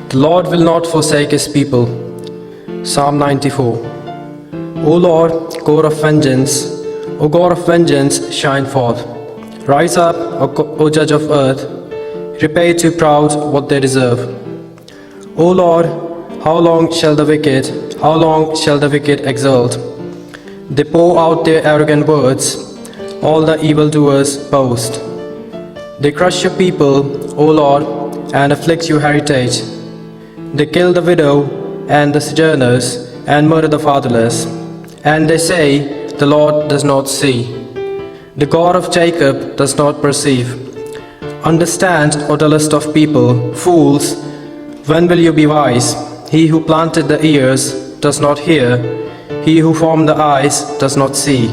The Lord will not forsake his people. Psalm 94. O Lord, God of vengeance, O God of vengeance, shine forth. Rise up, O Judge of earth, repay to proud what they deserve. O Lord, how long shall the wicked exult? They pour out their arrogant words, all the evildoers boast. They crush your people, O Lord, and afflict your heritage. They kill the widow and the sojourners, and murder the fatherless. And they say, the Lord does not see. The God of Jacob does not perceive. Understand, O dullest of people, fools, when will you be wise? He who planted the ears does not hear. He who formed the eyes does not see.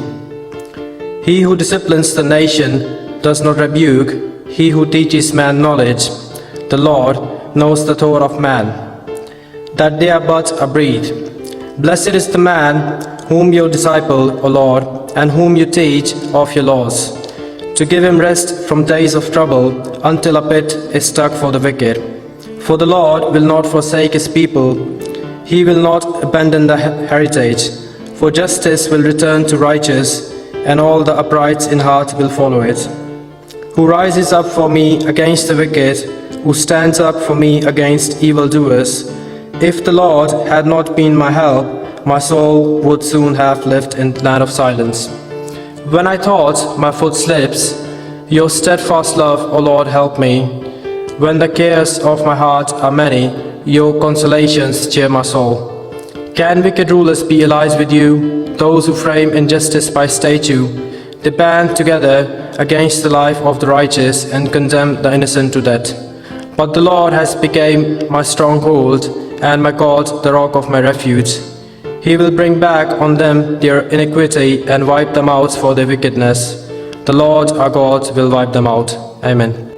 He who disciplines the nation does not rebuke. He who teaches man knowledge, the Lord, knows the thought of man, that they are but a breath. Blessed is the man whom you disciple, O Lord, and whom you teach of your laws, to give him rest from days of trouble, until a pit is dug for the wicked. For the Lord will not forsake his people, he will not abandon the heritage. For justice will return to righteous, and all the upright in heart will follow it. Who rises up for me against the wicked, who stands up for me against evildoers? If the Lord had not been my help, my soul would soon have lived in the land of silence. When I thought my foot slips, your steadfast love, O Lord, help me. When the cares of my heart are many, your consolations cheer my soul. Can wicked rulers be allies with you? Those who frame injustice by statute, they band together against the life of the righteous and condemn the innocent to death. But the Lord has become my stronghold, and my God, the rock of my refuge. He will bring back on them their iniquity and wipe them out for their wickedness. The Lord our God will wipe them out. Amen.